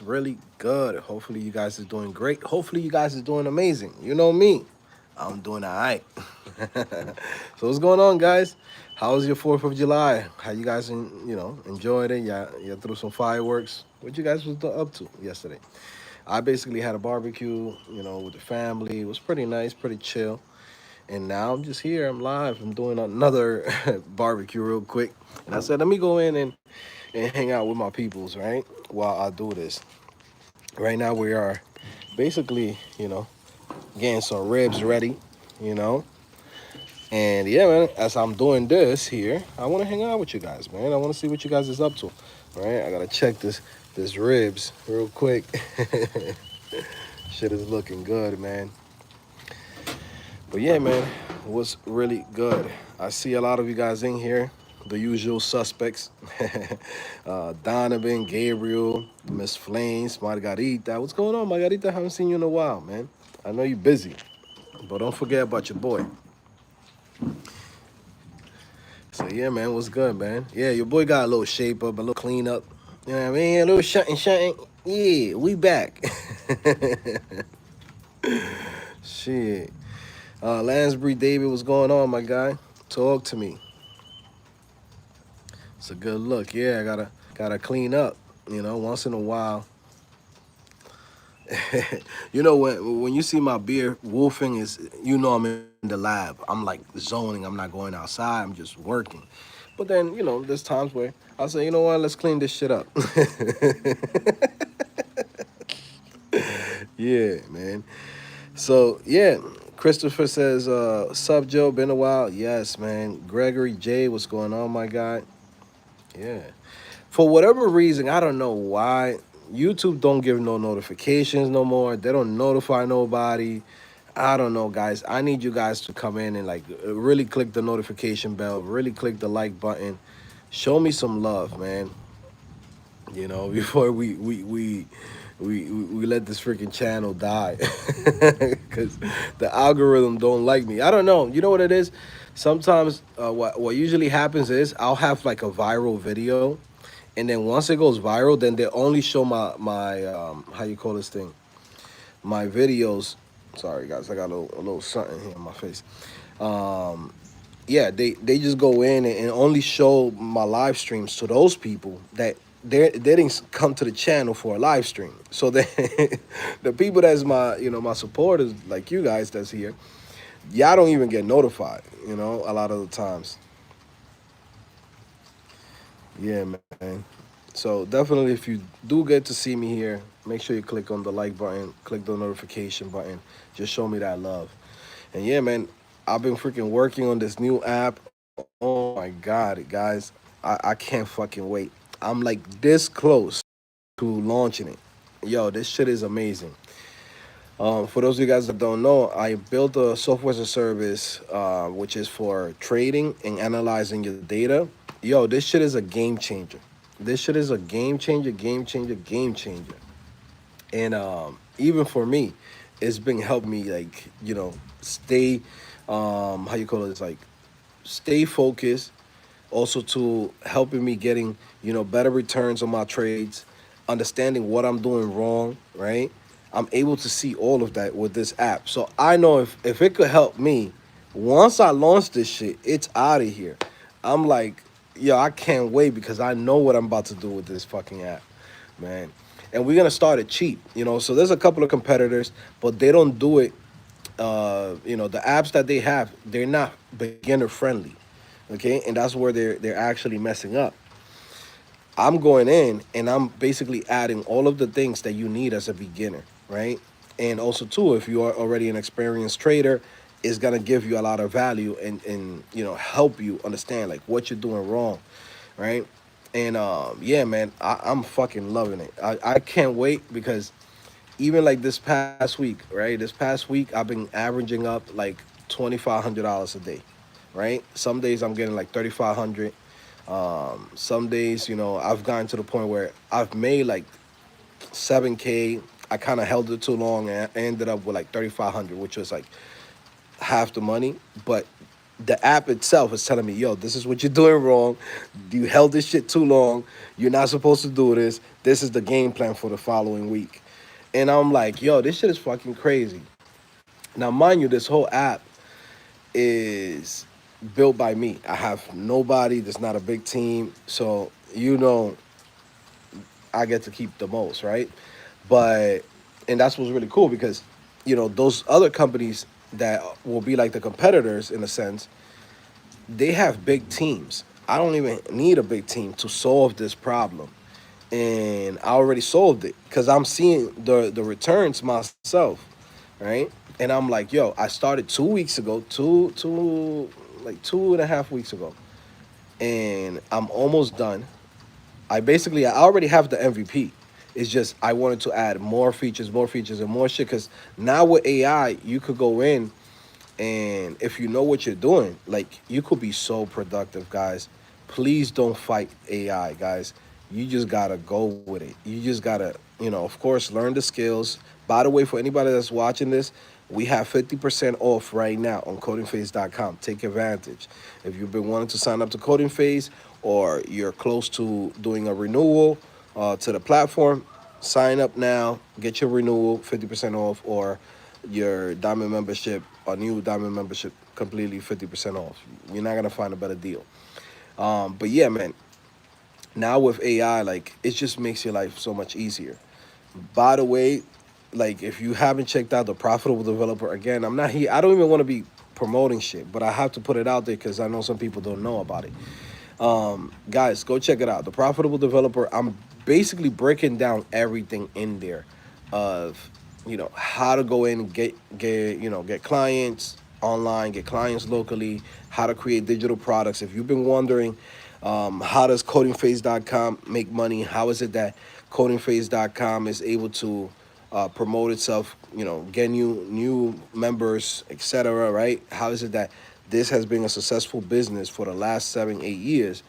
really good. Hopefully you guys is doing great. Hopefully you guys is doing amazing. You know me. I'm doing all right. So what's going on, guys? How was your 4th of July? How you guys, enjoyed it? Yeah, you threw some fireworks. What you guys was up to yesterday? I basically had a barbecue, with the family. It was pretty nice, pretty chill. And now I'm just here. I'm live. I'm doing another barbecue real quick. And I said, let me go in and hang out with my peoples, right? While I do this. Right now we are basically, getting some ribs ready, you know. And yeah, man, as I'm doing this here, I want to hang out with you guys, man. I want to see what you guys is up to. Right? I gotta check this ribs real quick. Shit is looking good, man. But yeah, man, it was really good. I see a lot of you guys in here, the usual suspects. Donovan, Gabriel, Miss Flames, Margarita. What's going on, Margarita? Haven't seen you in a while, man. I know you're busy, but don't forget about your boy. So yeah, man, what's good, man? Yeah, your boy got a little shape up, a little clean up. You know what I mean? A little shunting. Yeah, we back. Shit. Lansbury David, what's going on, my guy? Talk to me. It's a good look. Yeah, I gotta clean up, once in a while. When you see my beard wolfing is I'm in the lab. I'm like zoning. I'm not going outside. I'm just working. But then, there's times where I'll say, you know what, let's clean this shit up. Yeah, man. So yeah, Christopher says, sub Joe, been a while. Yes, man. Gregory J, what's going on, my guy? Yeah. For whatever reason, I don't know why, YouTube don't give no notifications no more. They don't notify nobody. I don't know, guys. I need you guys to come in and like really click the notification bell, really click the like button. Show me some love, man. Before we let this freaking channel die. Because the algorithm don't like me. I don't know. You know what it is? Sometimes what usually happens is I'll have like a viral video, and then once it goes viral, then they only show my how you call this thing, my videos. Sorry guys, I got a little something here on my face. Yeah, they just go in and only show my live streams to those people that they didn't come to the channel for a live stream. So then the people that's my supporters, like you guys that's here, y'all don't even get notified, a lot of the times. Yeah, man. So definitely, if you do get to see me here, make sure you click on the like button, click the notification button. Just show me that love. And yeah, man, I've been freaking working on this new app. Oh my God, guys, I can't fucking wait. I'm like this close to launching it. Yo, this shit is amazing. For those of you guys that don't know, I built a software as a service, which is for trading and analyzing your data. Yo, this shit is a game changer. This shit is a game changer, game changer, game changer. And even for me, it's been helping me like stay, how you call it, it's like stay focused. Also to helping me getting better returns on my trades, understanding what I'm doing wrong, right? I'm able to see all of that with this app. So I know if it could help me, once I launch this shit, it's out of here. I'm like, yo, I can't wait because I know what I'm about to do with this fucking app, man. And we're gonna start it cheap, So there's a couple of competitors, but they don't do it. The apps that they have, they're not beginner friendly, okay, and that's where they're actually messing up. I'm going in and I'm basically adding all of the things that you need as a beginner, right? And also too, if you are already an experienced trader, it's gonna give you a lot of value and help you understand like what you're doing wrong, right? And yeah, man, I'm fucking loving it. I can't wait because even like this past week, right? This past week I've been averaging up like $2,500 a day, right? Some days I'm getting like 3,500. Some days, I've gotten to the point where I've made like 7K. I kind of held it too long and I ended up with like 3,500, which was like half the money. But the app itself is telling me, yo, this is what you're doing wrong. You held this shit too long. You're not supposed to do this. this is the game plan for the following week. And I'm like, yo, this shit is fucking crazy. Now, mind you, this whole app is built by me. I have nobody. There's not a big team. So, I get to keep the most, right? But, and that's what's really cool because, those other companies that will be like the competitors in a sense, they have big teams. I don't even need a big team to solve this problem. And I already solved it because I'm seeing the returns myself, right? And I'm like, yo, I started 2 weeks ago, like 2.5 weeks ago, and I'm almost done. I already have the MVP. It's just I wanted to add more features, and more shit. Because now with AI, you could go in, and if you know what you're doing, like you could be so productive, guys. Please don't fight AI, guys. You just gotta go with it. You just gotta, of course, learn the skills. By the way, for anybody that's watching this, we have 50% off right now on CodingPhaseDotCom. Take advantage. If you've been wanting to sign up to CodingPhase or you're close to doing a renewal to the platform, sign up now. Get your renewal 50% off, or your diamond membership, a new diamond membership, completely 50% off. You're not gonna find a better deal. But yeah, man. Now with AI, like it just makes your life so much easier. By the way, like if you haven't checked out the Profitable Developer, again, I'm not here. I don't even want to be promoting shit, but I have to put it out there because I know some people don't know about it. Guys, go check it out. The Profitable Developer. I'm basically breaking down everything in there, of how to go in and get clients online, get clients locally, how to create digital products. If you've been wondering, how does CodingPhase.com make money? How is it that CodingPhase.com is able to promote itself? Get new members, etc. Right? How is it that this has been a successful business for the last 7, 8 years?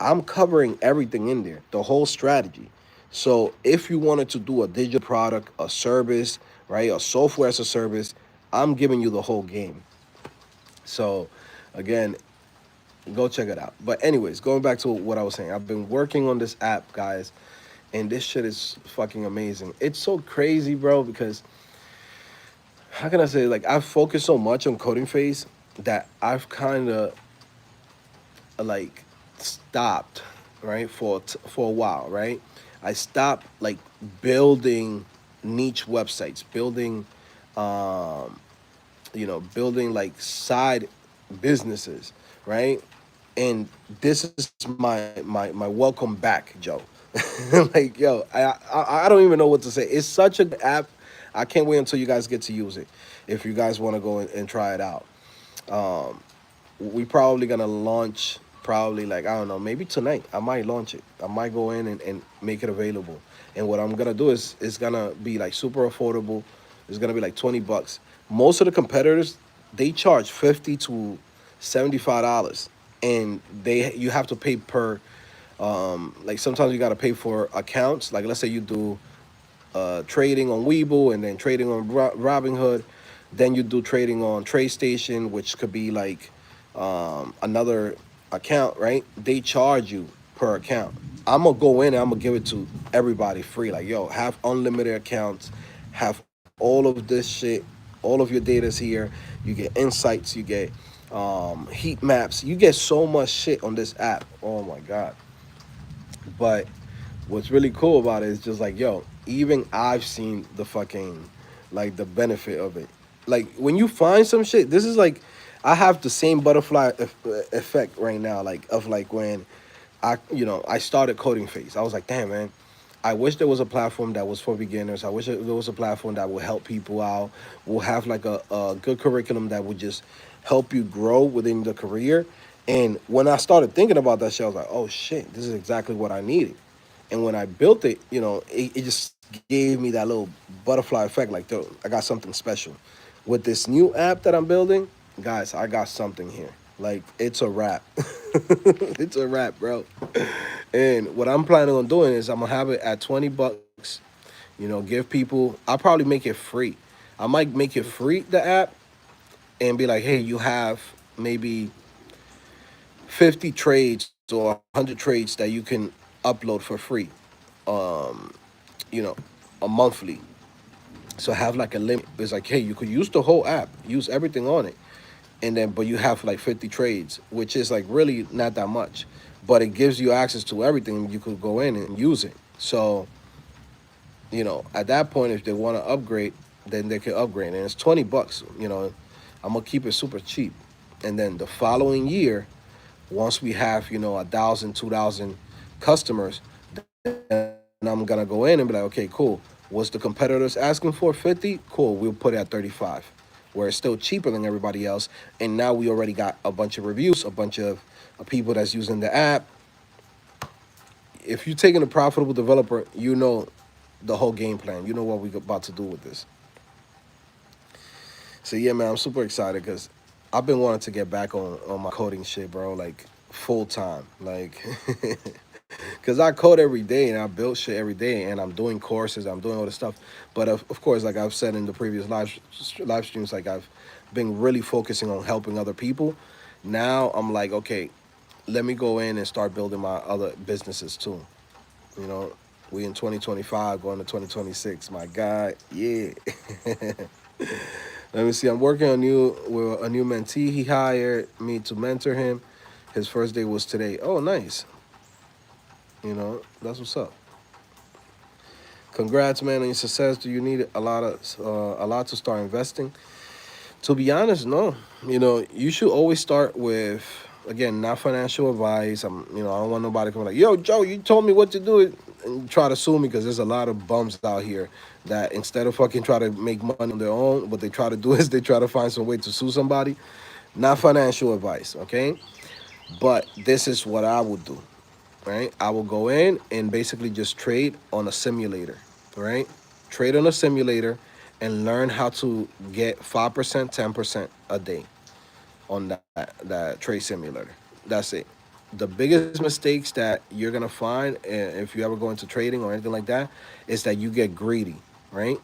I'm covering everything in there, the whole strategy. So if you wanted to do a digital product, a service, right, a software as a service, I'm giving you the whole game. So again, go check it out. But anyways, going back to what I was saying, I've been working on this app, guys, and this shit is fucking amazing. It's so crazy, bro, because how can I say, like, I've focused so much on coding phase that I've kind of like stopped, right, for a while, right? I stopped like building niche websites, um building like side businesses, right? And this is my welcome back, Joe. Like, yo, I don't even know what to say. It's such a good app. I can't wait until you guys get to use it. If you guys want to go and try it out, um, we probably gonna launch, probably, like, I don't know, maybe tonight. I might launch it. I might go in and make it available. And what I'm gonna do is it's gonna be like super affordable. It's gonna be like 20 bucks. Most of the competitors, they charge $50 to $75, and you have to pay per. Like sometimes you gotta pay for accounts. Like let's say you do trading on Webull and then trading on Robinhood. Then you do trading on TradeStation, which could be like another account, right? They charge you per account. I'm gonna go in and I'm gonna give it to everybody free. Like, yo, have unlimited accounts, have all of this shit, all of your data's here. You get insights, you get heat maps, you get so much shit on this app. Oh my god. But what's really cool about it is just like, yo, even I've seen the fucking, like, the benefit of it. Like when you find some shit, this is like, I have the same butterfly effect right now, like of like when I started coding phase. I was like, damn, man, I wish there was a platform that was for beginners. I wish there was a platform that would help people out, will have like a good curriculum that would just help you grow within the career. And when I started thinking about that shit, I was like, oh shit, this is exactly what I needed. And when I built it, it just gave me that little butterfly effect, like, dude, I got something special. With this new app that I'm building, guys, I got something here. Like, it's a wrap. It's a wrap, bro. And what I'm planning on doing is I'm gonna have it at 20 bucks. Give people. I'll probably make it free. I might make it free, the app, and be like, hey, you have maybe 50 trades or 100 trades that you can upload for free. you know, a monthly. So have like a limit. It's like, hey, you could use the whole app, use everything on it, and then but you have like 50 trades, which is like really not that much, but it gives you access to everything. You could go in and use it. So at that point, if they want to upgrade, then they can upgrade, and it's 20 bucks. I'm gonna keep it super cheap, and then the following year, once we have 1,000, 2,000 customers, then I'm gonna go in and be like, okay, cool. Was the competitors asking for 50? Cool, we'll put it at 35, where it's still cheaper than everybody else. And now we already got a bunch of reviews, a bunch of people that's using the app. If you're taking a profitable developer, you know the whole game plan. You know what we're about to do with this. So yeah, man, I'm super excited because I've been wanting to get back on my coding shit, bro. Like full time, like. Because I code every day and I build shit every day and I'm doing courses, I'm doing all this stuff. But of course, like I've said in the previous live streams, like I've been really focusing on helping other people. Now I'm like, okay, let me go in and start building my other businesses too. You know, we in 2025 going to 2026. My God, yeah. Let me see. I'm working on with a new mentee. He hired me to mentor him. His first day was today. Oh, nice. That's what's up. Congrats, man, on your success. Do you need a lot to start investing? To be honest, no. You should always start with, again, not financial advice. I don't want nobody coming like, yo, Joe, you told me what to do, and try to sue me, because there's a lot of bums out here that instead of fucking try to make money on their own, what they try to do is they try to find some way to sue somebody. Not financial advice, okay? But this is what I would do. Right? I will go in and basically just trade on a simulator, right? Trade on a simulator and learn how to get 5%, 10% a day on that trade simulator. That's it. The biggest mistakes that you're gonna find if you ever go into trading or anything like that is that you get greedy, right?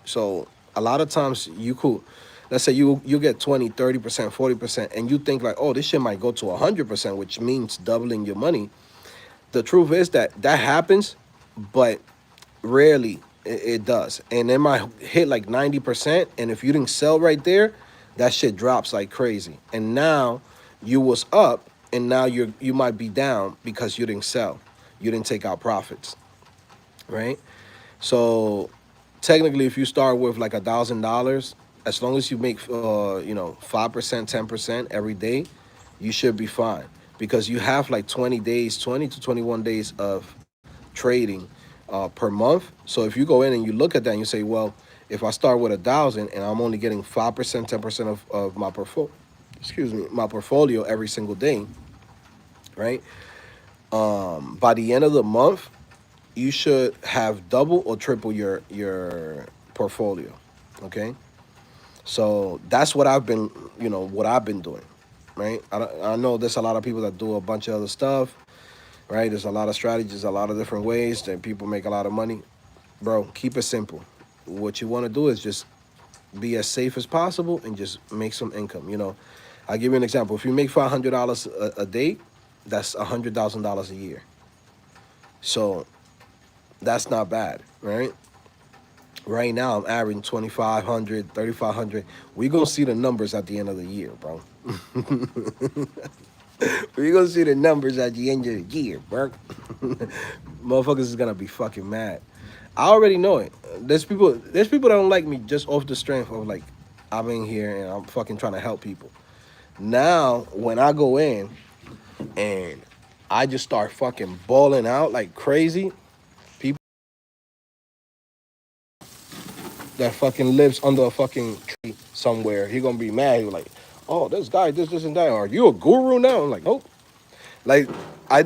So a lot of times you could, let's say you get 20, 30%, 40%, and you think like, oh, this shit might go to 100%, which means doubling your money. The truth is that happens, but rarely it does. And it might hit like 90%. And if you didn't sell right there, that shit drops like crazy. And now you was up, and now you might be down because you didn't sell. You didn't take out profits, right? So technically, if you start with like $1,000, as long as you make 5%, 10% every day, you should be fine, because you have like 20 days, 20 to 21 days of trading per month. So if you go in and you look at that and you say, well, if I start with 1,000 and I'm only getting 5%, 10% of my my portfolio every single day, right? By the end of the month, you should have double or triple your portfolio. Okay, so that's what I've been doing, right? I know there's a lot of people that do a bunch of other stuff, right? There's a lot of strategies, a lot of different ways that people make a lot of money. Bro, keep it simple. What you want to do is just be as safe as possible and just make some income. I'll give you an example. If you make $500 a day, that's $100,000 a year. So that's not bad, right? Right now, I'm averaging 2,500, 3,500. We're going to see the numbers at the end of the year, bro. We're going to see the numbers at the end of the year, bro. Motherfuckers is going to be fucking mad. I already know it. There's people that don't like me just off the strength of like, I'm in here and I'm fucking trying to help people. Now, when I go in and I just start fucking balling out like crazy, people that fucking lives under a fucking tree somewhere, he gonna be mad. He like, oh, this guy, this, and that. Are you a guru now? I'm like, nope. Like, I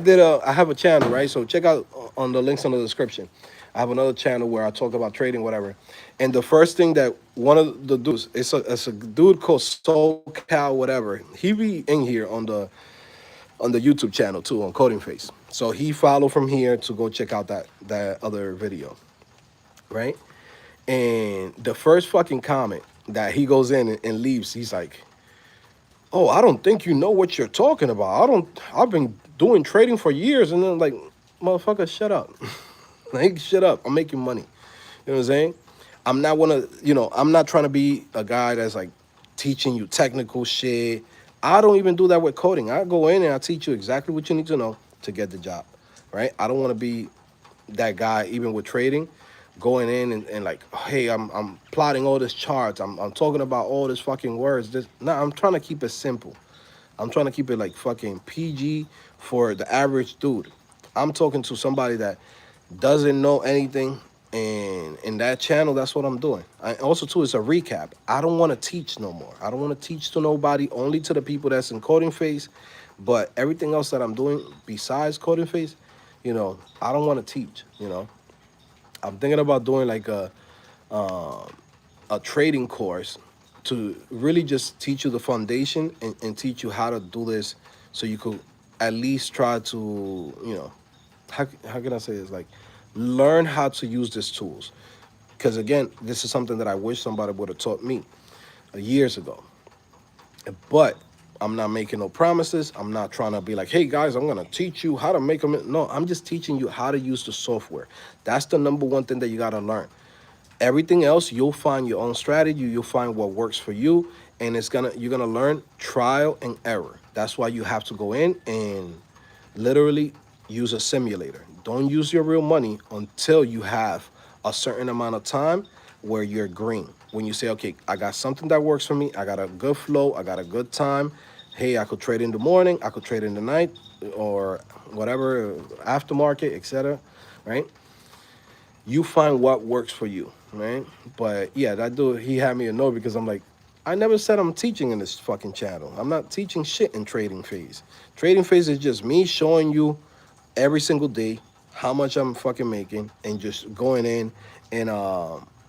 have a channel, right? So check out on the links in the description. I have another channel where I talk about trading, whatever. And the first thing that one of the dudes, it's a dude called SoCal, whatever. He be in here on the YouTube channel too, on CodingFace. So he followed from here to go check out that other video, right? And the first fucking comment that he goes in and leaves, he's like, oh, I don't think you know what you're talking about. I've been doing trading for years. And then like, motherfucker, shut up. Like, shut up. I'm making money. You know what I'm saying? I'm not wanna, I'm not trying to be a guy that's like teaching you technical shit. I don't even do that with coding. I go in and I teach you exactly what you need to know to get the job. Right? I don't want to be that guy even with trading, going in and like, hey, I'm plotting all this charts. I'm talking about all this fucking words. Nah, I'm trying to keep it simple. I'm trying to keep it like fucking PG for the average dude. I'm talking to somebody that doesn't know anything, and in that channel, that's what I'm doing. Also, too, it's a recap. I don't want to teach no more. I don't want to teach to nobody, only to the people that's in coding phase. But everything else that I'm doing besides coding phase, I don't want to teach. I'm thinking about doing like a trading course to really just teach you the foundation and teach you how to do this, so you could at least try to, how can I say this? Like, learn how to use these tools. Because again, this is something that I wish somebody would have taught me years ago. But I'm not making no promises. I'm not trying to be like, hey guys, I'm gonna teach you how to make them. No, I'm just teaching you how to use the software. That's the number one thing that you gotta learn. Everything else, you'll find your own strategy. You'll find what works for you, and you're gonna learn trial and error. That's why you have to go in and literally use a simulator. Don't use your real money until you have a certain amount of time where you're green. When you say, okay, I got something that works for me, I got a good flow, I got a good time. Hey, I could trade in the morning, I could trade in the night, or whatever, aftermarket, etc. Right? You find what works for you, right? But yeah, that dude, he had me a no, because I'm like, I never said I'm teaching in this fucking channel. I'm not teaching shit in trading phase. Trading phase is just me showing you every single day how much I'm fucking making, and just going in and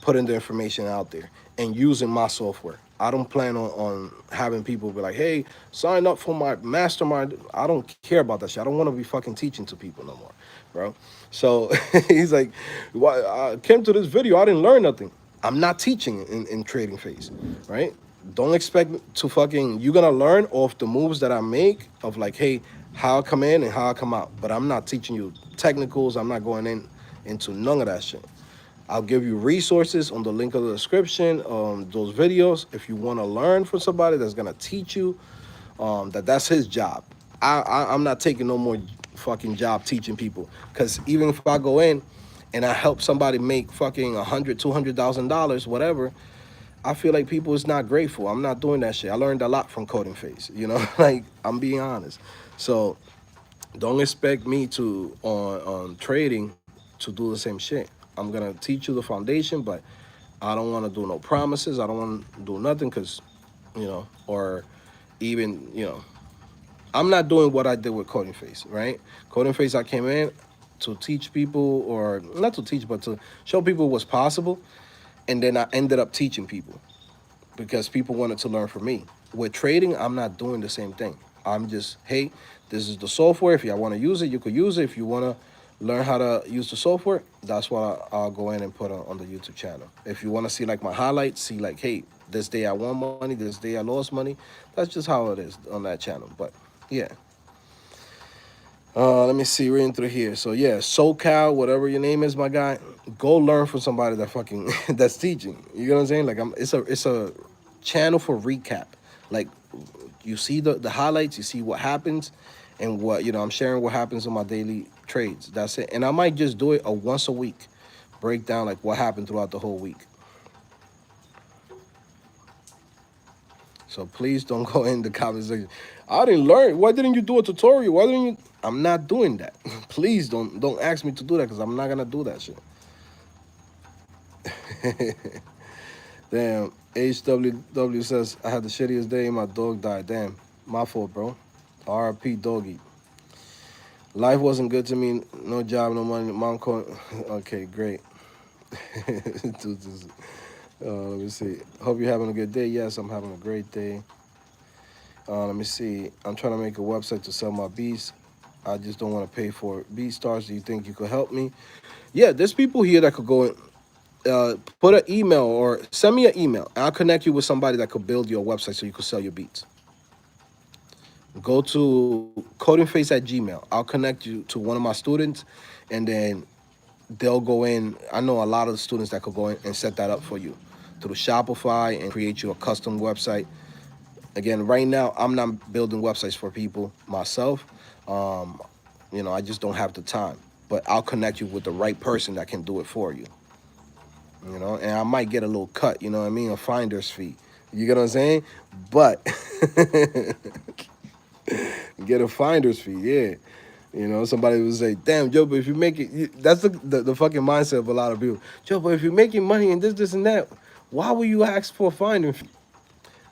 putting the information out there and using my software. I don't plan on having people be like, hey, sign up for my mastermind. I don't care about that shit. I don't want to be fucking teaching to people no more, bro. So he's like, well, I came to this video, I didn't learn nothing. I'm not teaching in trading phase, right? Don't expect to fucking, you're gonna learn off the moves that I make, of like, hey, how I come in and how I come out. But I'm not teaching you technicals. I'm not going into none of that shit. I'll give you resources on the link of the description, those videos, if you want to learn from somebody that's gonna teach you, that's his job. I'm not taking no more fucking job teaching people, because even if I go in and I help somebody make fucking $100,000, $200,000, whatever, I feel like people is not grateful. I'm not doing that shit. I learned a lot from CodingFace, like, I'm being honest. So don't expect me to on trading to do the same shit. I'm gonna teach you the foundation, but I don't want to do no promises. I don't want to do nothing, because, or even, I'm not doing what I did with CodingFace, right? CodingFace, I came in to teach people, or not to teach, but to show people what's possible, and then I ended up teaching people because people wanted to learn from me. With trading, I'm not doing the same thing. I'm just, hey, this is the software. If y'all want to use it, you could use it. If you want to learn how to use the software, that's what I'll go in and put on the YouTube channel. If you want to see like my highlights, see like, hey, this day I won money, this day I lost money. That's just how it is on that channel. But yeah. Let me see, reading through here. So yeah, SoCal, whatever your name is, my guy, go learn from somebody that fucking that's teaching. You know what I'm saying? Like, it's a channel for recap. Like, you see the highlights, you see what happens, and what, I'm sharing what happens on my daily trades. That's it. And I might just do it a once a week, break down like what happened throughout the whole week. So please don't go in the comment section. I didn't learn. Why didn't you do a tutorial? Why didn't you? I'm not doing that. Please don't ask me to do that, because I'm not gonna do that shit. Damn. HWW says I had the shittiest day. My dog died. Damn. My fault, bro. RP doggy. Life wasn't good to me. No job, no money. Mom called. Okay, great. Let me see. Hope you're having a good day. Yes, I'm having a great day. Let me see. I'm trying to make a website to sell my beats. I just don't want to pay for beat stars. Do you think you could help me? Yeah, there's people here that could go and put an email or send me an email. I'll connect you with somebody that could build your website so you could sell your beats. Go to CodingFace at Gmail. I'll connect you to one of my students, and then they'll go in. I know a lot of the students that could go in and set that up for you through Shopify and create you a custom website. Again, right now, I'm not building websites for people myself. Um, I just don't have the time. But I'll connect you with the right person that can do it for you. And I might get a little cut. You know what I mean? A finder's fee. You get what I'm saying? But get a finder's fee, yeah. Somebody would say, "Damn, Joe, but if you make it," that's the fucking mindset of a lot of people. Joe, but if you're making money and this, and that, why would you ask for a finder's fee?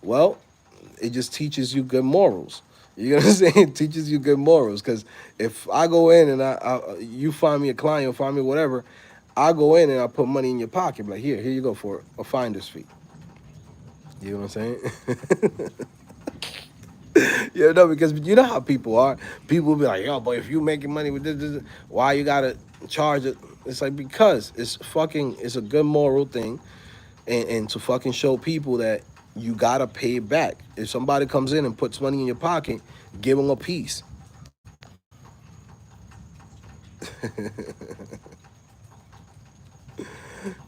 Well, it just teaches you good morals. You know what I'm saying? It teaches you good morals. Because if I go in and you find me a client or find me whatever, I go in and I put money in your pocket. Like, here you go for a finder's fee. You know what I'm saying? No, because you know how people are. People will be like, yo, but if you making money with this, why you gotta charge it? It's like, because it's a good moral thing, and to fucking show people that you gotta pay it back. If somebody comes in and puts money in your pocket, give them a piece.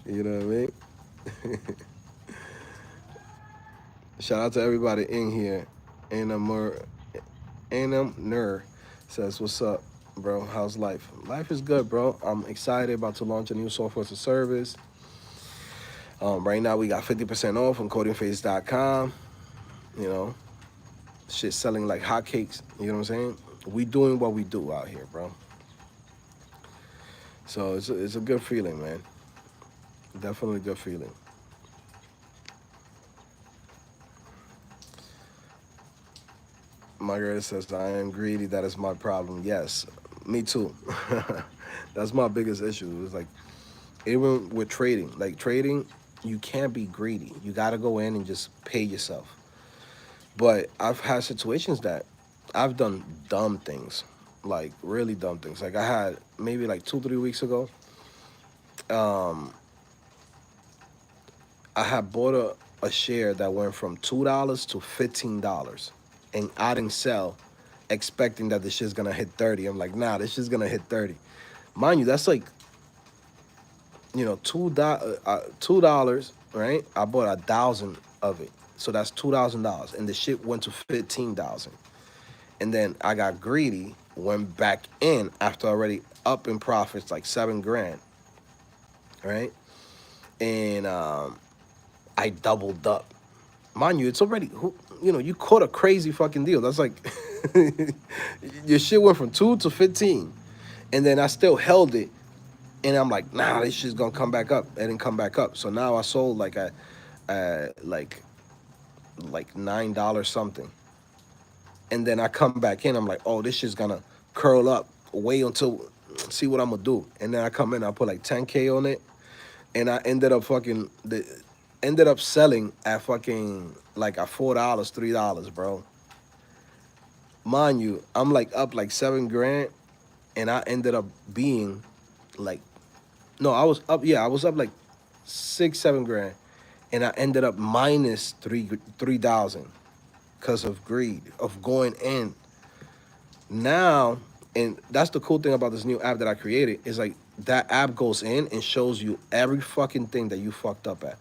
You know what I mean? Shout out to everybody in here. Anam Nur says, "What's up, bro? How's life? Life is good, bro. I'm excited about to launch a new software as a service. Right now we got 50% off on CodingPhaseDotCom. You know, shit selling like hotcakes. You know what I'm saying? We doing what we do out here, bro. So it's a good feeling, man. Definitely a good feeling." Margaret says, "I am greedy. That is my problem." Yes, me too. That's my biggest issue. It's like, even with trading, you can't be greedy. You got to go in and just pay yourself. But I've had situations that I've done dumb things, like really dumb things. Like, I had maybe like 2, 3 weeks ago, um, I had bought a share that went from $2 to $15, and I didn't sell, expecting that the shit's gonna hit 30. I'm like, nah, this shit's gonna hit 30. Mind you, that's like, $2, right? I bought 1,000 of it, so that's $2,000, and the shit went to 15,000. And then I got greedy, went back in after already up in profits like 7 grand, right? And I doubled up. Mind you, it's already, you caught a crazy fucking deal. That's like, your shit went from 2 to 15, and then I still held it. And I'm like, nah, this shit's gonna come back up. It didn't come back up. So now I sold like like $9 something. And then I come back in. I'm like, oh, this shit's gonna curl up. Wait until see what I'm gonna do. And then I come in. I put like 10K on it, and I ended up selling at fucking like at $4, $3, bro. Mind you, I'm like up like 7 grand, and I ended up being like, no, I was up. Yeah, I was up like 6, 7 grand, and I ended up minus 3,000 because of greed of going in now. And that's the cool thing about this new app that I created, is like, that app goes in and shows you every fucking thing that you fucked up at,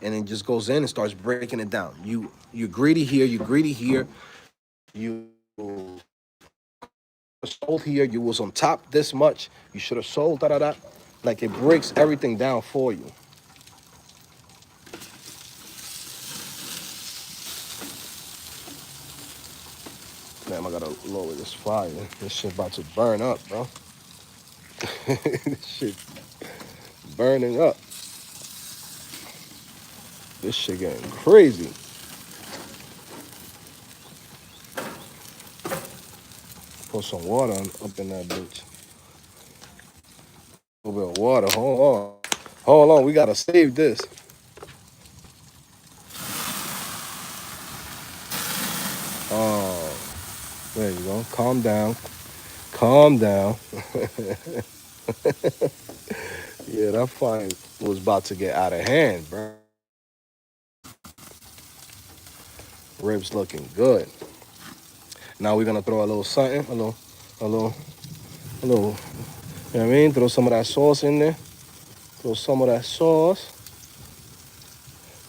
and it just goes in and starts breaking it down. You're greedy here, you're greedy here, you sold here, you was on top this much, you should have sold da da da. Like, it breaks everything down for you. Damn, I gotta lower this fire. This shit about to burn up, bro. This shit burning up. This shit getting crazy. Put some water up in that bitch. A little bit of water. Hold on. Hold on. We gotta save this. Oh, there you go. Calm down. Calm down. Yeah, that fire was about to get out of hand, bro. Ribs looking good. Now we're gonna throw a little something, a little, You know what I mean? Throw some of that sauce in there. Throw some of that sauce.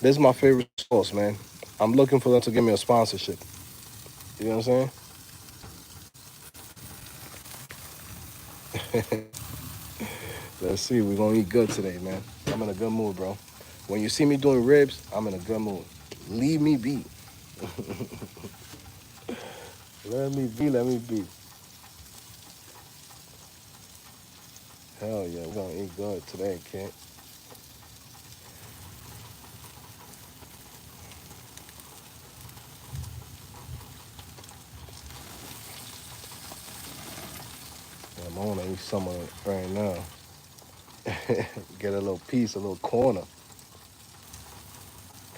This is my favorite sauce, man. I'm looking for them to give me a sponsorship. You know what I'm saying? Let's see. We're going to eat good today, man. I'm in a good mood, bro. When you see me doing ribs, I'm in a good mood. Leave me be. Let me be. Let me be. Hell yeah. We're going to eat good today, kid. I'm going to eat some of it right now. Get a little piece, a little corner.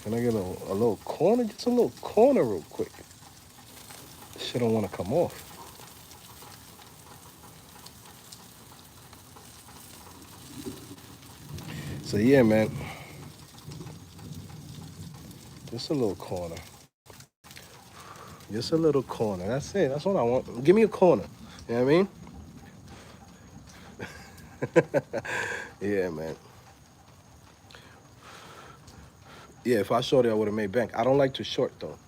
Can I get a little corner? Just a little corner real quick. Shit don't want to come off. So yeah, man. Just a little corner. Just a little corner. That's it. That's what I want. Give me a corner. You know what I mean? Yeah, man. Yeah, if I shorted, I would have made bank. I don't like to short though.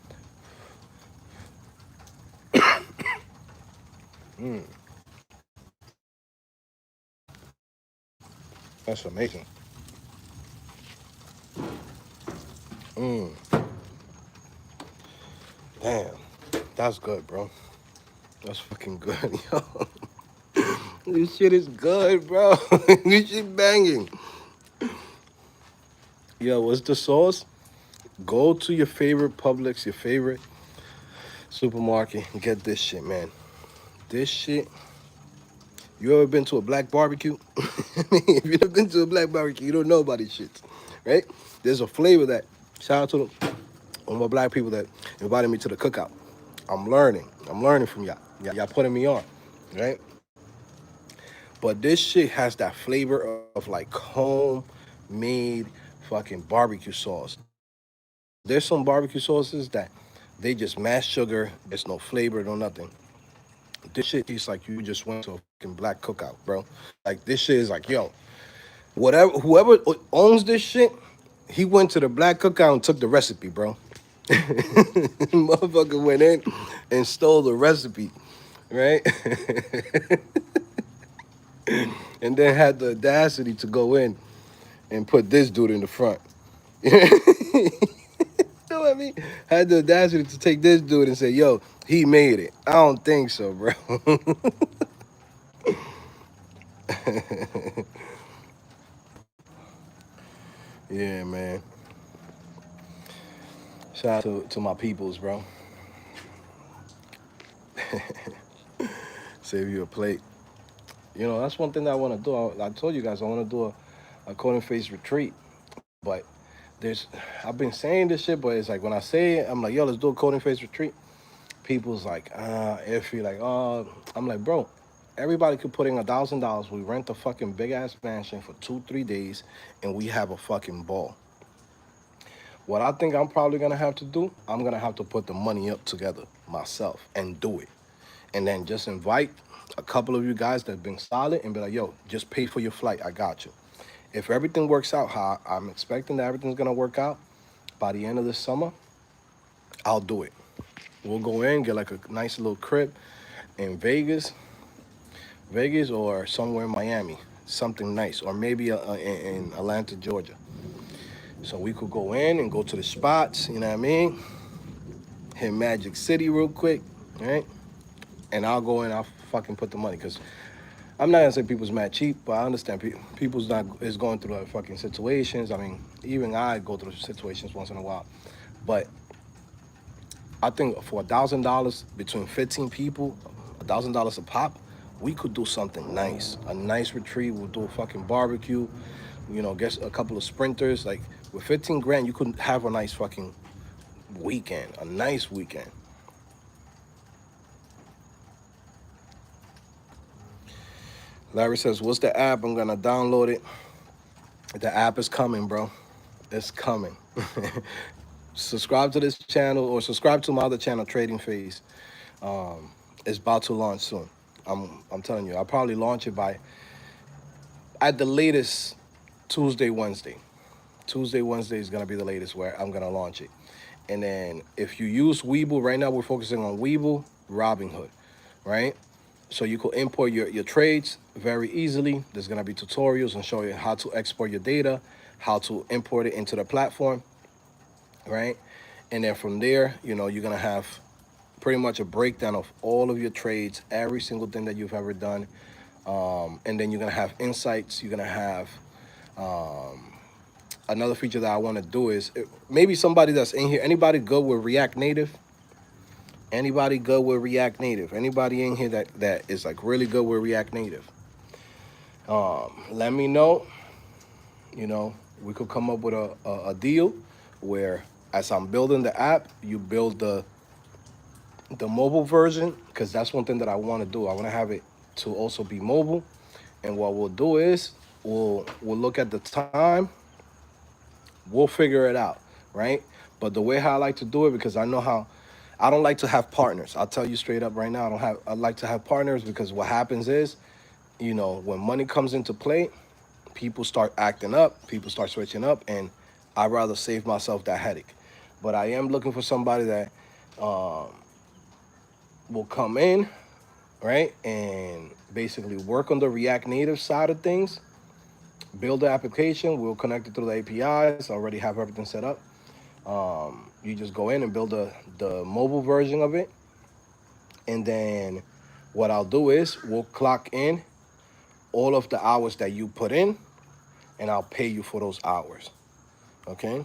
Mm, that's amazing. Mm, damn, that's good, bro. That's fucking good, yo. This shit is good, bro. This shit banging. Yo, what's the sauce? Go to your favorite Publix, your favorite supermarket, and get this shit, man. This shit. You ever been to a black barbecue? I mean, if you never been to a black barbecue, you don't know about these shits, right? There's a flavor that. Shout out to all my black people that invited me to the cookout. I'm learning. I'm learning from y'all. Y'all putting me on, right? But this shit has that flavor of like homemade fucking barbecue sauce. There's some barbecue sauces that they just mash sugar. There's no flavor, no nothing. This shit tastes like you just went to a fucking black cookout, bro. Like this shit is like, yo, whatever, whoever owns this shit, he went to the black cookout and took the recipe, bro. Motherfucker went in and stole the recipe, right? And then had the audacity to go in and put this dude in the front. You know what I mean? Had the audacity to take this dude and say, yo, he made it. I don't think so, bro. Yeah, man. Shout out to my peoples, bro. Save you a plate. You know, that's one thing that I want to do. I told you guys I want to do a CodingFace retreat. But there's, I've been saying this shit, but it's like when I say it, I'm like, yo, let's do a CodingFace retreat. People's like, iffy, like, oh, I'm like, bro, everybody could put in $1,000. We rent a fucking big ass mansion for 2-3 days, and we have a fucking ball. What I think I'm probably gonna have to do, I'm gonna have to put the money up together myself and do it, and then just invite a couple of you guys that have been solid and be like, yo, just pay for your flight. I got you. If everything works out how I'm expecting that everything's gonna work out by the end of the summer, I'll do it. We'll go in, get like a nice little crib in Vegas or somewhere in Miami, something nice, or maybe in Atlanta, Georgia. So we could go in and go to the spots, you know what I mean? Hit Magic City real quick, right? And I'll go in, I'll fucking put the money, because I'm not gonna say people's mad cheap, but I understand people's not is going through the fucking situations. I mean, even I go through situations once in a while, but I think for $1,000 between 15 people, $1,000 a pop, we could do something nice. A nice retreat. We'll do a fucking barbecue. You know, get a couple of sprinters. Like with 15 grand, you could have a nice fucking weekend. A nice weekend. Larry says, "What's the app? I'm gonna download it." The app is coming, bro. It's coming. Subscribe to this channel or subscribe to my other channel, TradingPhase. It's about to launch soon. I'm telling you, I'll probably launch it by at the latest Tuesday, Wednesday. Tuesday, Wednesday is gonna be the latest where I'm gonna launch it. And then if you use Webull, right now we're focusing on Webull, Robinhood, right? So you could import your trades very easily. There's gonna be tutorials and show you how to export your data, how to import it into the platform, right? And then from there, you're gonna have pretty much a breakdown of all of your trades, every single thing that you've ever done. And then you're gonna have insights. You're gonna have another feature that I want to do is maybe somebody that's in here. Anybody good with React Native? Anybody good with React Native? Anybody in here that is like really good with React Native? Let me know. We could come up with a deal where as I'm building the app, you build the mobile version, because that's one thing that I want to do. I want to have it to also be mobile. And what we'll do is we'll look at the time. We'll figure it out, right? But the way how I like to do it, because I know how I don't like to have partners. I'll tell you straight up right now, I like to have partners, because what happens is, when money comes into play, people start acting up, people start switching up, and I'd rather save myself that headache. But I am looking for somebody that will come in, right, and basically work on the React Native side of things, build the application. We'll connect it through the APIs. I already have everything set up. You just go in and build the mobile version of it. And then what I'll do is we'll clock in all of the hours that you put in, and I'll pay you for those hours. Okay?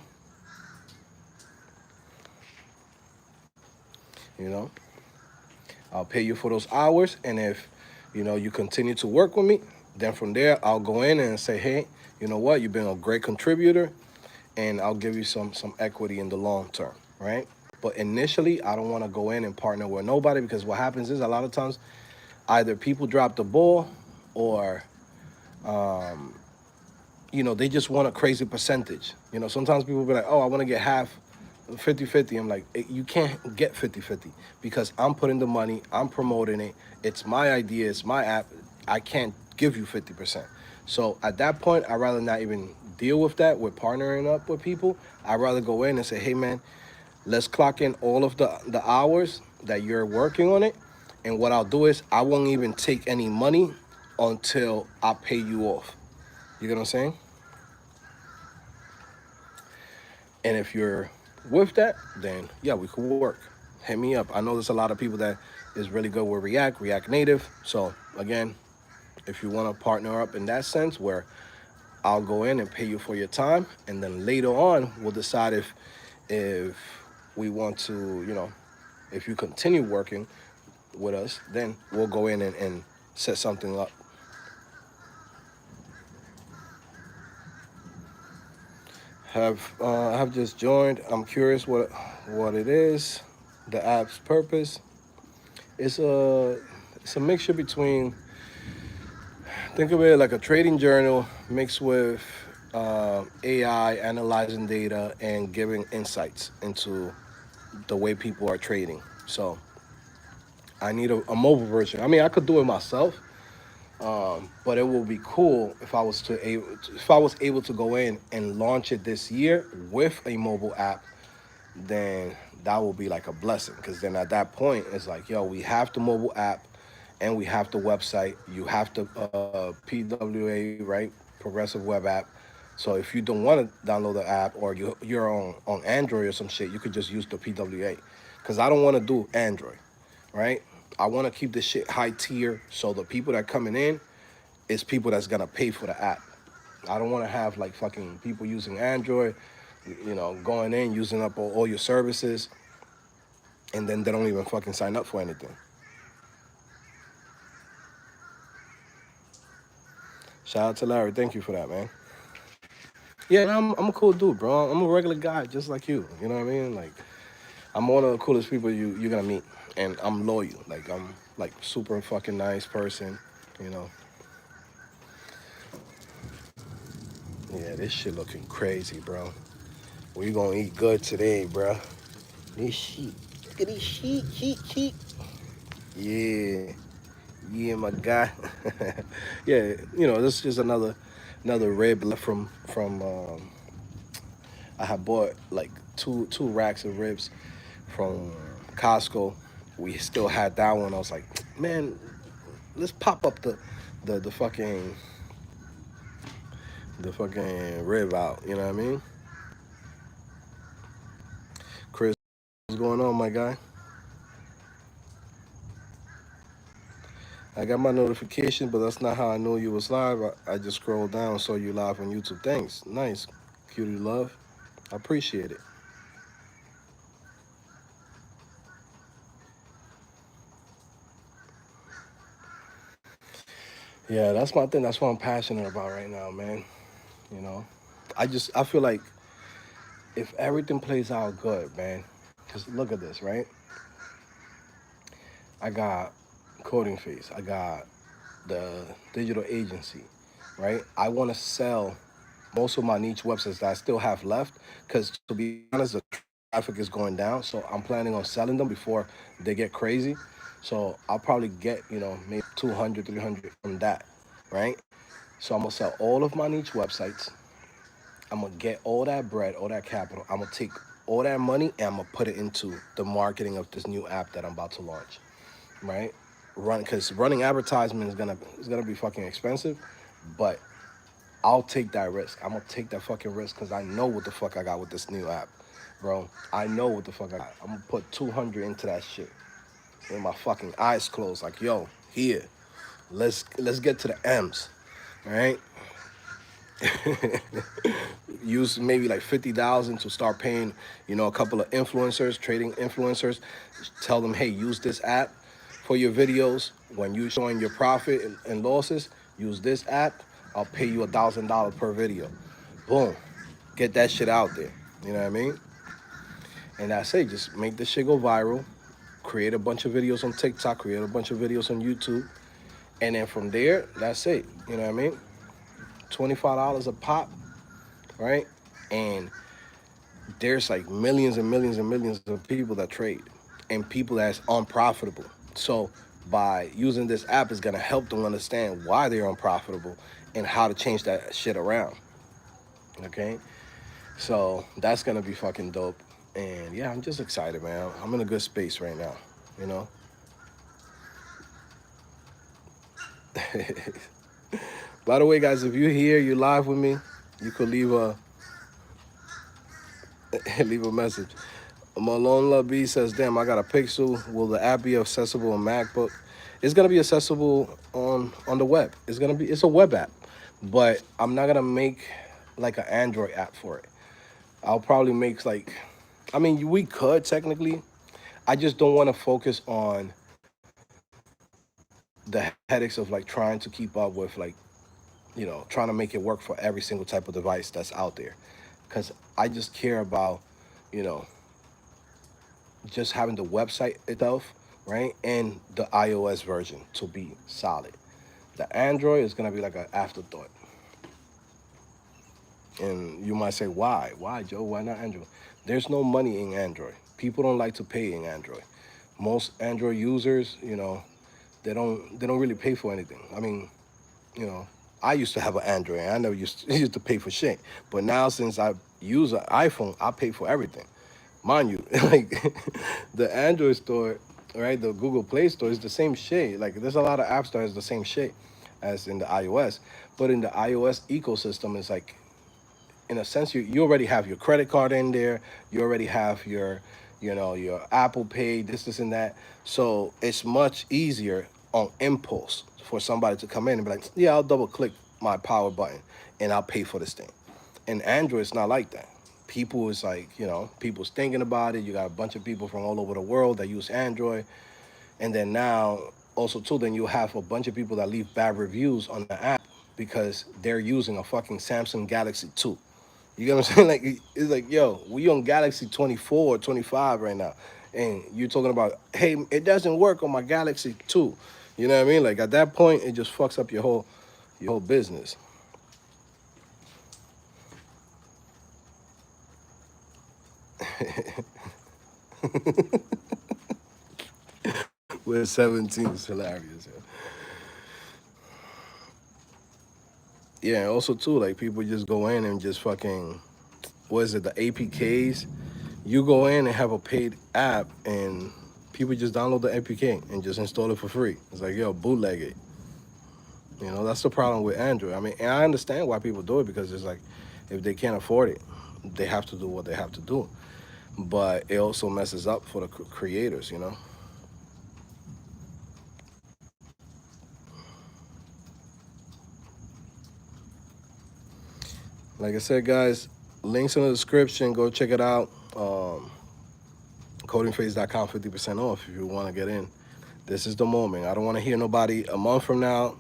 I'll pay you for those hours. And if, you continue to work with me, then from there, I'll go in and say, hey, you know what? You've been a great contributor, and I'll give you some equity in the long term, right? But initially, I don't want to go in and partner with nobody, because what happens is a lot of times either people drop the ball, or they just want a crazy percentage. Sometimes people be like, oh, I want to get half, 50-50. I'm like, you can't get 50-50, because I'm putting the money, I'm promoting it. It's my idea, it's my app. I can't give you 50%. So at that point, I'd rather not even deal with that, with partnering up with people. I'd rather go in and say, hey, man, let's clock in all of the hours that you're working on it. And what I'll do is I won't even take any money until I pay you off. You get what I'm saying? And if you're with that, then yeah, we could work. Hit me up. I know there's a lot of people that is really good with React Native. So again, if you want to partner up in that sense, where I'll go in and pay you for your time, and then later on we'll decide if we want to, if you continue working with us, then we'll go in and set something up. Have just joined. I'm curious what it is. The app's purpose. It's a mixture between, think of it like a trading journal mixed with AI analyzing data and giving insights into the way people are trading. So I need a mobile version. I mean, I could do it myself, but it will be cool if I was able to go in and launch it this year with a mobile app. Then that will be like a blessing, because then at that point it's like, yo, we have the mobile app and we have the website. You have the PWA, right? Progressive Web App. So if you don't want to download the app, or you're on Android or some shit, you could just use the PWA. Because I don't want to do Android, right? I want to keep this shit high tier, so the people that coming in is people that's gonna pay for the app. I don't want to have like fucking people using Android, going in, using up all your services, and then they don't even fucking sign up for anything. Shout out to Larry. Thank you for that, man. Yeah, I'm a cool dude, bro. I'm a regular guy just like you. You know what I mean? Like, I'm one of the coolest people you're gonna meet, and I'm loyal. Like, I'm like super fucking nice person, you know. Yeah, this shit looking crazy, bro. We gonna eat good today, bro. This shit. Look at this shit. Yeah. Yeah, my guy. Yeah, this is just another another rib left from. I had bought like two racks of ribs from Costco. We still had that one. I was like, man, let's pop up the fucking rib out. You know what I mean? Chris, what's going on, my guy? I got my notification, but that's not how I knew you was live. I just scrolled down, saw you live on YouTube. Thanks, nice, cutie love. I appreciate it. Yeah, that's my thing. That's what I'm passionate about right now, man. You know, I feel like if everything plays out good, man. Cause look at this, right? I got CodingFace. I got the digital agency, right? I want to sell most of my niche websites that I still have left. Because to be honest, the traffic is going down. So I'm planning on selling them before they get crazy. So I'll probably get, maybe 200, 300 from that, right? So I'm going to sell all of my niche websites. I'm going to get all that bread, all that capital. I'm going to take all that money and I'm going to put it into the marketing of this new app that I'm about to launch, right? Because running advertisement is gonna be fucking expensive, but I'll take that risk. I'm gonna take that fucking risk because I know what the fuck I got with this new app, bro. I know what the fuck I got. I'm gonna put 200 into that shit with my fucking eyes closed. Like, yo, here, let's get to the M's, all right? Use maybe like 50,000 to start paying, a couple of influencers, trading influencers. Tell them, hey, use this app for your videos. When you showing your profit and losses, use this app. I'll pay you $1,000 per video. Boom, get that shit out there. You know what I mean? And that's it. Just make this shit go viral. Create a bunch of videos on TikTok. Create a bunch of videos on YouTube. And then from there, that's it. You know what I mean? $25 a pop, right? And there's like millions and millions and millions of people that trade and people that's unprofitable. So by using this app is gonna help them understand why they're unprofitable and how to change that shit around. Okay? So that's gonna be fucking dope. And yeah, I'm just excited, man. I'm in a good space right now, you know? By the way, guys, if you're here, you're live with me, you could leave a leave a message. Malone Love B says, damn, I got a Pixel. Will the app be accessible on MacBook? It's gonna be accessible on the web. It's a web app. But I'm not gonna make like an Android app for it. I'll probably make like I mean we could technically. I just don't wanna focus on the headaches of like trying to keep up with like, trying to make it work for every single type of device that's out there. Cause I just care about, you know, just having the website itself, right, and the iOS version to be solid. The Android is gonna be like an afterthought. And you might say, why? Why, Joe? Why not Android? There's no money in Android. People don't like to pay in Android. Most Android users, they don't really pay for anything. I mean, you know, I used to have an Android. And I never used to pay for shit. But now since I use an iPhone, I pay for everything. Mind you, like the Android store, right? The Google Play Store is the same shit. Like there's a lot of app stores the same shit as in the iOS. But in the iOS ecosystem, it's like in a sense you already have your credit card in there. You already have your Apple Pay, this and that. So it's much easier on impulse for somebody to come in and be like, yeah, I'll double click my power button and I'll pay for this thing. And Android, it's not like that. People is like, people's thinking about it. You got a bunch of people from all over the world that use Android. And then now, also too, then you have a bunch of people that leave bad reviews on the app because they're using a fucking Samsung Galaxy 2. You get what I'm saying? Like, it's like, yo, we on Galaxy 24 or 25 right now. And you're talking about, hey, it doesn't work on my Galaxy 2. You know what I mean? Like, at that point, it just fucks up your whole business. We're 17 is hilarious. Yeah, and also too, like people just go in and just fucking, what is it, the APKs? You go in and have a paid app, and people just download the APK and just install it for free. It's like, yo, bootleg it. You know, that's the problem with Android. I mean, and I understand why people do it because it's like, if they can't afford it, they have to do what they have to do. But it also messes up for the creators, you know? Like I said, guys, links in the description. Go check it out. CodingPhaseDotCom, 50% off if you want to get in. This is the moment. I don't want to hear nobody a month from now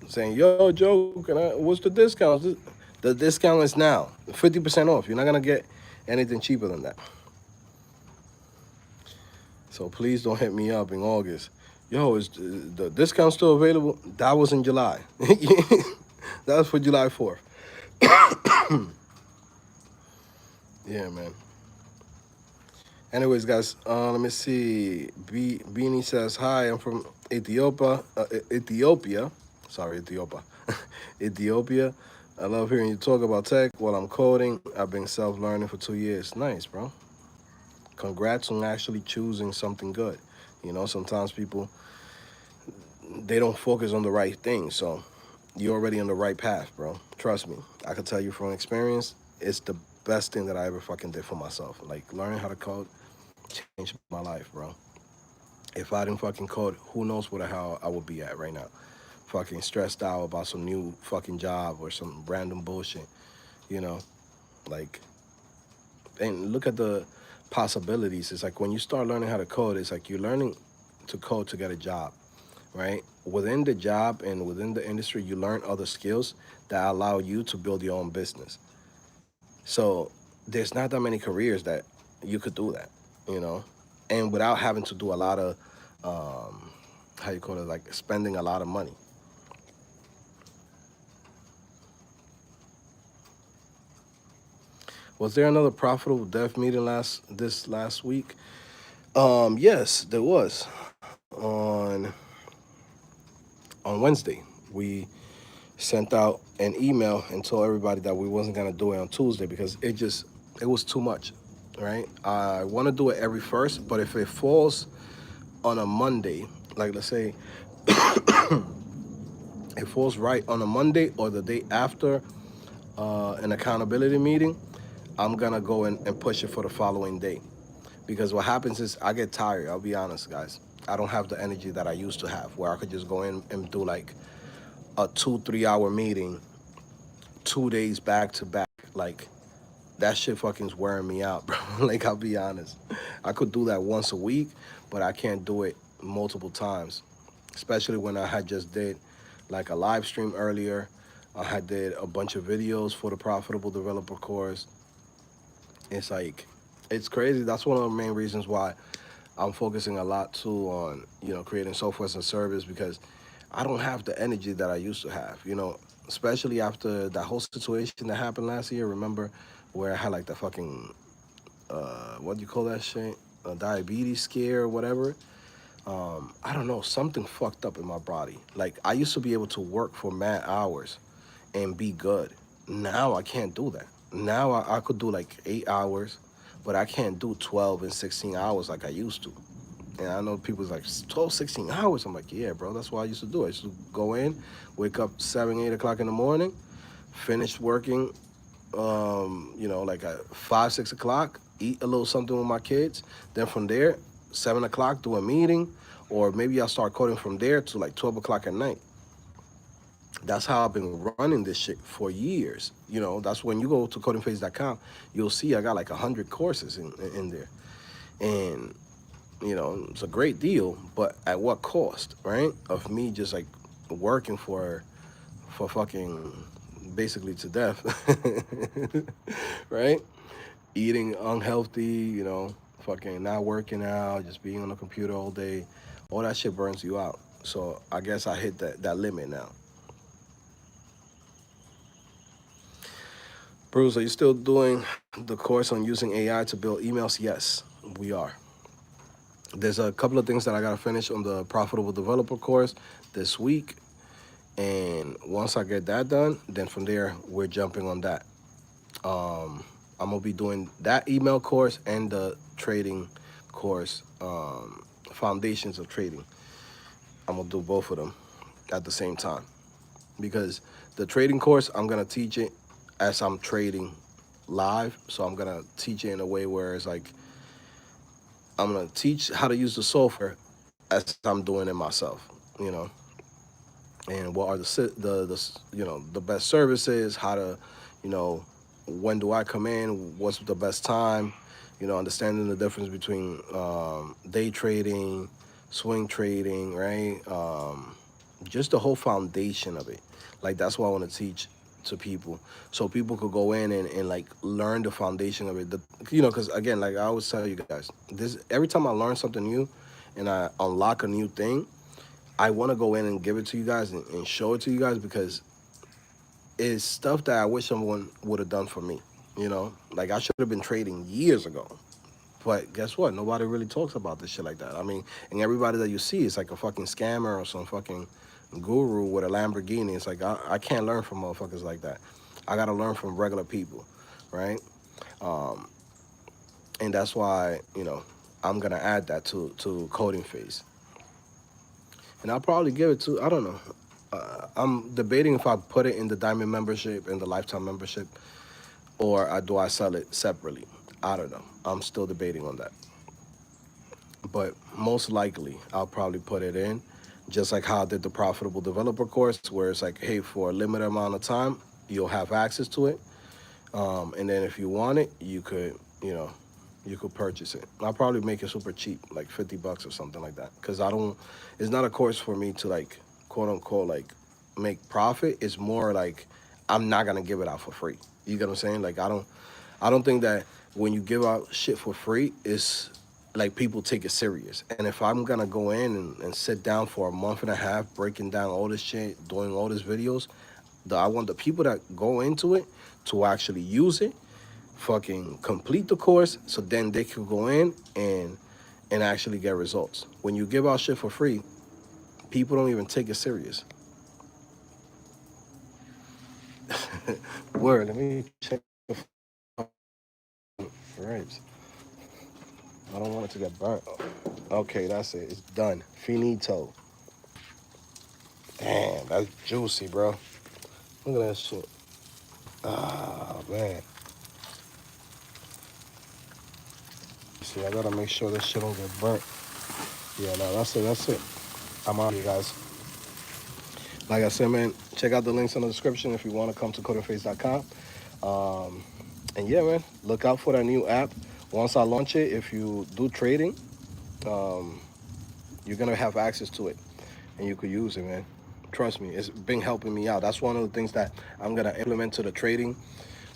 saying, yo, Joe, what's the discount? The discount is now 50% off. You're not going to get anything cheaper than that. So please don't hit me up in August. Yo, is the discount still available? That was in July. That was for July 4th. Yeah, man. Anyways, guys, let me see. Beanie says, hi, I'm from Ethiopia. Ethiopia. Sorry, Ethiopia. Ethiopia. I love hearing you talk about tech while I'm coding. I've been self-learning for 2 years. Nice, bro. Congrats on actually choosing something good. You know, sometimes people, they don't focus on the right thing. So you're already on the right path, bro. Trust me. I can tell you from experience, it's the best thing that I ever fucking did for myself. Like learning how to code changed my life, bro. If I didn't fucking code, who knows where the hell I would be at right now. Fucking stressed out about some new fucking job or some random bullshit, you know? Like, and look at the possibilities. It's like when you start learning how to code, it's like you're learning to code to get a job, right? Within the job and within the industry, you learn other skills that allow you to build your own business. So there's not that many careers that you could do that, you know, and without having to do a lot of, how you call it, like spending a lot of money. Was there another profitable dev meeting last week? Yes, there was on Wednesday. We sent out an email and told everybody that we wasn't gonna do it on Tuesday because it was too much, right? I want to do it every first, but if it falls on a Monday, like let's say it falls right on a Monday or the day after an accountability meeting, I'm gonna go in and push it for the following day. Because what happens is I get tired. I'll be honest, guys. I don't have the energy that I used to have, where I could just go in and do like a 2 3 hour meeting, 2 days back to back. Like that shit fucking's wearing me out, bro. Like I'll be honest. I could do that once a week, but I can't do it multiple times. Especially when I had just did like a live stream earlier. I had did a bunch of videos for the Profitable Developer course. It's like, it's crazy. That's one of the main reasons why I'm focusing a lot too on, creating software as a service because I don't have the energy that I used to have, especially after that whole situation that happened last year. Remember where I had like the fucking, what do you call that shit? A diabetes scare or whatever. I don't know, something fucked up in my body. Like I used to be able to work for mad hours and be good. Now I can't do that. Now I could do like 8 hours, but I can't do 12 and 16 hours like I used to. And I know people's like 12, 16 hours. I'm like, yeah, bro, that's what I used to do. I used to go in, wake up 7, 8 o'clock in the morning, finish working, like at 5, 6 o'clock, eat a little something with my kids. Then from there, 7 o'clock, do a meeting, or maybe I'll start coding from there to like 12 o'clock at night. That's how I've been running this shit for years. That's when you go to CodingPhase.com, you'll see I got like 100 courses in there. And, it's a great deal, but at what cost, right? Of me just like working for fucking basically to death, right? Eating unhealthy, fucking not working out, just being on the computer all day. All that shit burns you out. So I guess I hit that limit now. Bruce, are you still doing the course on using AI to build emails? Yes, we are. There's a couple of things that I got to finish on the Profitable Developer course this week. And once I get that done, then from there we're jumping on that. I'm gonna be doing that email course and the trading course, foundations of trading. I'm gonna do both of them at the same time, because the trading course, I'm gonna teach it as I'm trading live. So I'm gonna teach it in a way where it's like I'm gonna teach how to use the software as I'm doing it myself, you know, and what are the best services, how to, you know, when do I come in, what's the best time, you know, understanding the difference between day trading, swing trading, right? Just the whole foundation of it. Like that's what I want to teach to people, so people could go in and like learn the foundation of it. You know, because again, like I always tell you guys, this every time I learn something new and I unlock a new thing, I want to go in and give it to you guys and show it to you guys, because it's stuff that I wish someone would have done for me. You know, like I should have been trading years ago. But guess what? Nobody really talks about this shit like that. I mean, and everybody that you see is like a fucking scammer or some fucking guru with a Lamborghini. It's like I can't learn from motherfuckers like that. I gotta learn from regular people, right? Um, and that's why, you know, I'm gonna add that to CodingFace, and I'll probably give it to, I don't know. I'm debating if I put it in the diamond membership and the lifetime membership, or do I sell it separately? I don't know. I'm still debating on that. But most likely, I'll probably put it in, just like how I did the profitable developer course, where it's like, hey, for a limited amount of time, you'll have access to it. And then if you want it, you could, you know, you could purchase it. I'll probably make it super cheap, like 50 bucks or something like that. Cause I don't, it's not a course for me to like, quote unquote, like make profit. It's more like, I'm not gonna give it out for free. You get what I'm saying? Like, I don't think that when you give out shit for free, it's like people take it serious. And if I'm gonna go in and sit down for a month and a half breaking down all this shit, doing all these videos, I want the people that go into it to actually use it, fucking complete the course, so then they can go in and actually get results. When you give out shit for free, people don't even take it serious. Word, let me check the grapes. I don't want it to get burnt. Okay, that's it. It's done. Finito. Damn, that's juicy, bro. Look at that shit. Ah, man. See, I gotta make sure this shit don't get burnt. Yeah, no, that's it. That's it. I'm out here, guys. Like I said, man, check out the links in the description if you want to come to CodingPhaseDotCom. And yeah, man, look out for that new app. Once I launch it, if you do trading, um, you're gonna have access to it, and you could use it, man. Trust me, it's been helping me out. That's one of the things that I'm gonna implement to the trading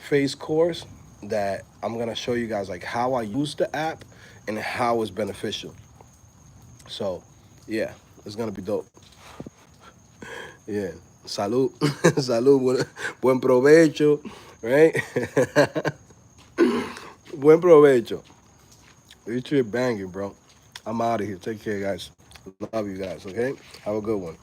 phase course. That I'm gonna show you guys like how I use the app and how it's beneficial. So, yeah, it's gonna be dope. Yeah. Salud. Salud. Buen provecho. Right? Buen provecho. This shit banging, bro. I'm out of here. Take care, guys. Love you guys, okay? Have a good one.